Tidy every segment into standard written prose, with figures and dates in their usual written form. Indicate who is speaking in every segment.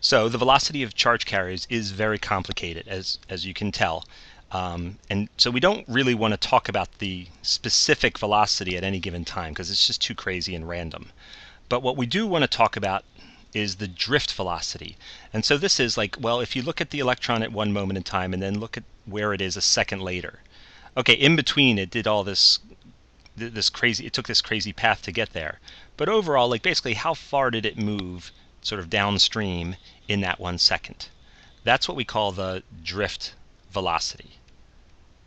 Speaker 1: So the velocity of charge carriers is very complicated, as you can tell. And so we don't really want to talk about the specific velocity at any given time because it's just too crazy and random. But what we do want to talk about is the drift velocity. And so this is like, well, if you look at the electron at one moment in time and then look at where it is a second later. Okay, in between it did all this crazy, it took this crazy path to get there. But overall, like basically how far did it move sort of downstream in that 1 second? That's what we call the drift velocity.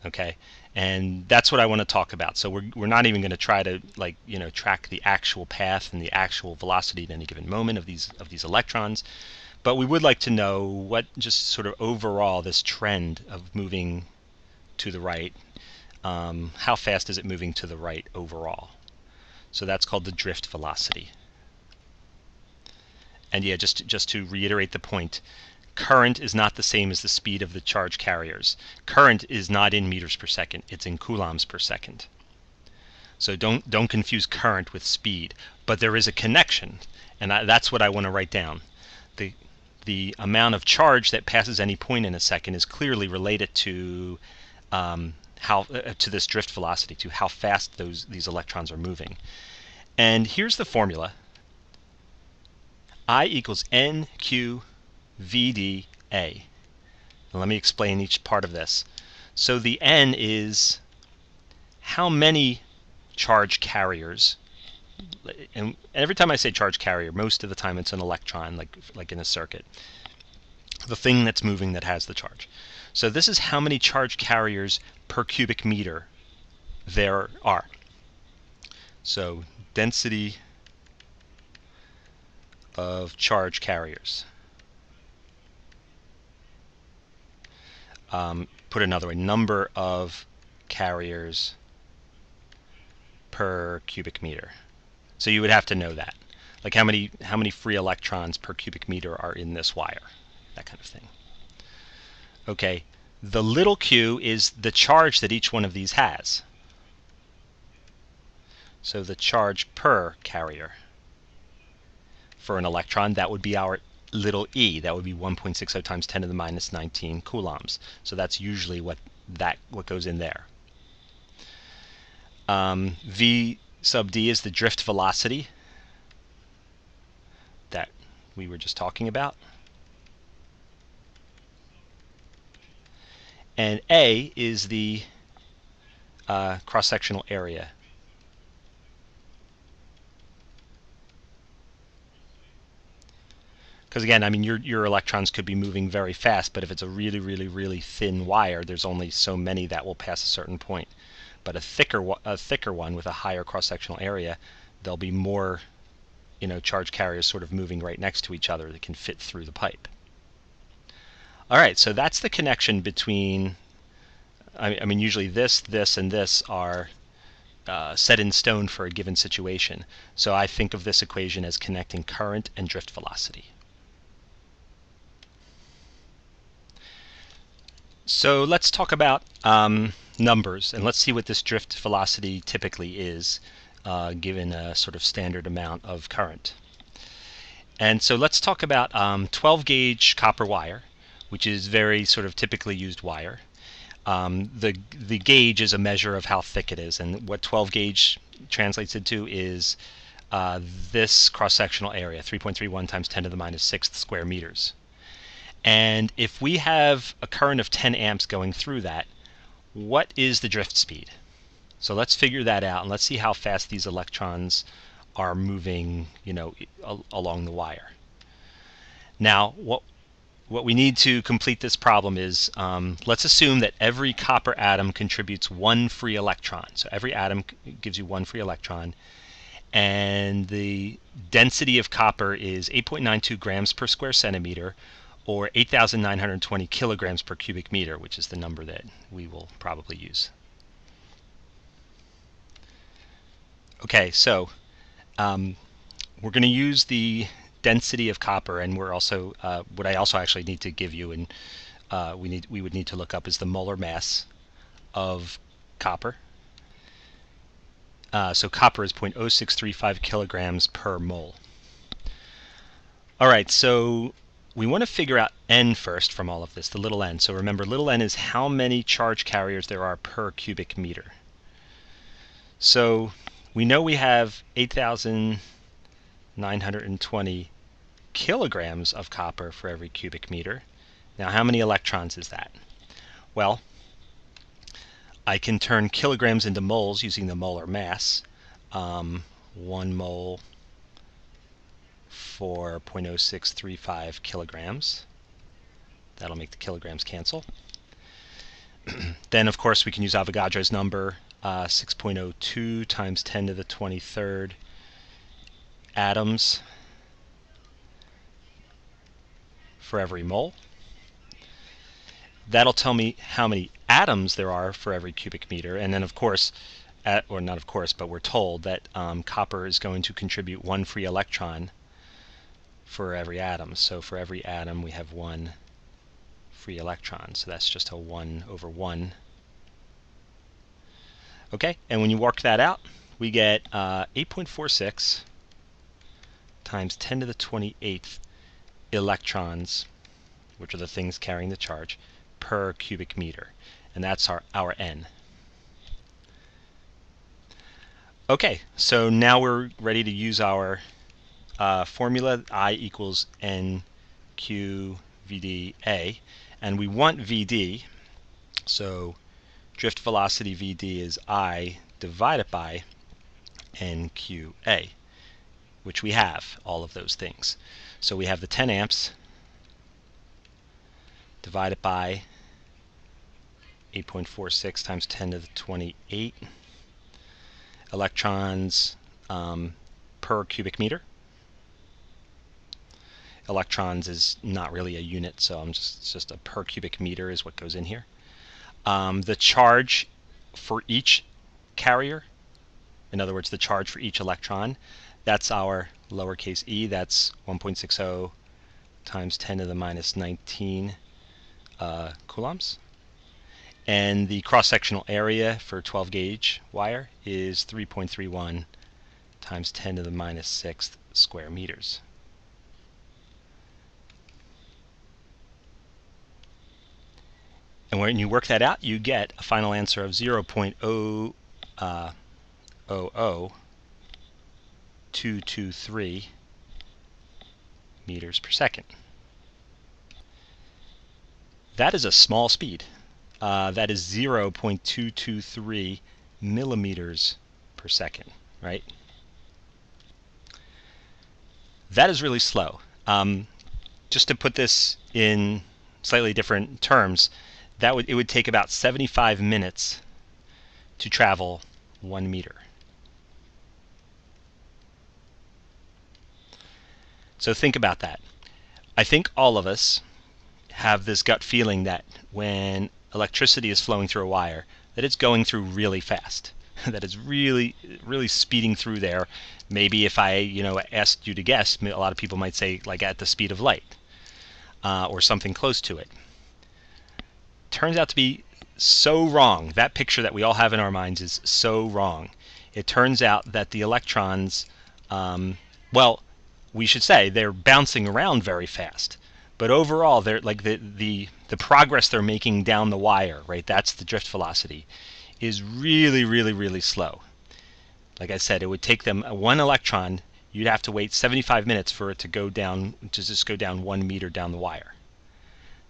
Speaker 1: Okay, and that's what I want to talk about. So we're not even going to try to track the actual path and the actual velocity at any given moment of these electrons, but we would like to know what just sort of overall this trend of moving to the right, how fast is it moving to the right overall. So that's called the drift velocity. And yeah, just to reiterate the point, current is not the same as the speed of the charge carriers. Current is not in meters per second, it's in coulombs per second. So don't confuse current with speed, but there is a connection, and that's what I want to write down. The amount of charge that passes any point in a second is clearly related to to this drift velocity, to how fast these electrons are moving. And here's the formula. I equals NQ VDA. Now let me explain each part of this. So the N is how many charge carriers, and every time I say charge carrier, most of the time it's an electron, like in a circuit, the thing that's moving that has the charge. So this is how many charge carriers per cubic meter there are. So density of charge carriers. Put another way, number of carriers per cubic meter. So you would have to know that, like how many free electrons per cubic meter are in this wire, that kind of thing. Okay, the little q is the charge that each one of these has. So the charge per carrier. For an electron, that would be our little e. That would be 1.60 times 10 to the minus 19 coulombs. So that's usually what goes in there. V sub d is the drift velocity that we were just talking about. And A is the cross-sectional area. Because again, I mean, your electrons could be moving very fast, but if it's a really, really, really thin wire, there's only so many that will pass a certain point. But a thicker one with a higher cross-sectional area, there'll be more, charge carriers sort of moving right next to each other that can fit through the pipe. All right, so that's the connection between, I mean, usually this, and this are set in stone for a given situation. So I think of this equation as connecting current and drift velocity. So let's talk about numbers, and let's see what this drift velocity typically is given a sort of standard amount of current. And so let's talk about 12 gauge copper wire, which is very sort of typically used wire. The gauge is a measure of how thick it is, and what 12 gauge translates into is this cross-sectional area, 3.31 times 10 to the minus 6th square meters. And if we have a current of 10 amps going through that, what is the drift speed? So let's figure that out, and let's see how fast these electrons are moving, along the wire. Now, what we need to complete this problem is, let's assume that every copper atom contributes one free electron. So every atom gives you one free electron, and the density of copper is 8.92 grams per square centimeter, or 8,920 kilograms per cubic meter, which is the number that we will probably use. Okay, so we're going to use the density of copper, and we're also what I also actually need to give you, and we would need to look up is the molar mass of copper. So copper is 0.0635 kilograms per mole. All right, so we want to figure out n first from all of this, the little n. So remember, little n is how many charge carriers there are per cubic meter. So we know we have 8,920 kilograms of copper for every cubic meter. Now, how many electrons is that? Well, I can turn kilograms into moles using the molar mass. 1 mole for 0.0635 kilograms. That'll make the kilograms cancel. Then, of course, we can use Avogadro's number, 6.02 times 10 to the 23rd atoms for every mole. That'll tell me how many atoms there are for every cubic meter. And then, of course, or not of course, but we're told that copper is going to contribute 1 free electron for every atom. So for every atom, we have 1 free electron. So that's just a 1 over 1. Okay, and when you work that out, we get 8.46 times 10 to the 28th electrons, which are the things carrying the charge, per cubic meter. And that's our n. Okay, so now we're ready to use our formula, I equals NQ VdA, and we want Vd, so drift velocity Vd is I divided by NQA, which we have, all of those things. So we have the 10 amps divided by 8.46 times 10 to the 28 electrons per cubic meter. Electrons is not really a unit, so it's just a per cubic meter is what goes in here. The charge for each carrier, in other words, the charge for each electron, that's our lowercase e. That's 1.60 times 10 to the minus 19 coulombs. And the cross-sectional area for 12 gauge wire is 3.31 times 10 to the minus 6th square meters. And when you work that out, you get a final answer of 0.00223 meters per second. That is a small speed. That is 0.223 millimeters per second, right? That is really slow. Just to put this in slightly different terms, it would take about 75 minutes to travel 1 meter. So think about that. I think all of us have this gut feeling that when electricity is flowing through a wire, that it's going through really fast, that it's really speeding through there. Maybe if I asked you to guess, a lot of people might say like at the speed of light or something close to it. Turns out to be so wrong. That picture that we all have in our minds is so wrong. It turns out that the electrons, well, we should say they're bouncing around very fast, but overall they're like the progress they're making down the wire, right? That's the drift velocity, is really slow. Like I said, it would take them 1 electron. You'd have to wait 75 minutes for it to go down, to just go down 1 meter down the wire.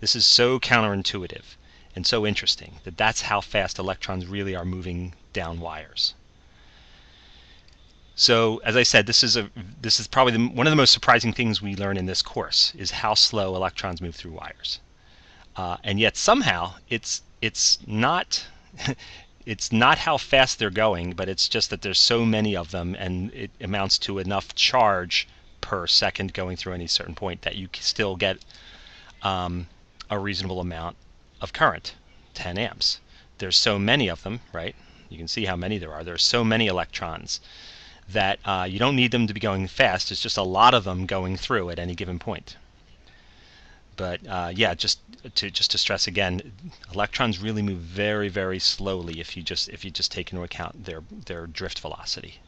Speaker 1: This is so counterintuitive and so interesting that that's how fast electrons really are moving down wires. So, as I said, this is probably one of the most surprising things we learn in this course is how slow electrons move through wires, and yet somehow it's not it's not how fast they're going, but it's just that there's so many of them, and it amounts to enough charge per second going through any certain point that you still get a reasonable amount of current, 10 amps. There's so many of them, right? You can see how many there are. There's so many electrons that you don't need them to be going fast. It's just a lot of them going through at any given point. But yeah, just to stress again, electrons really move very slowly if you just take into account their drift velocity.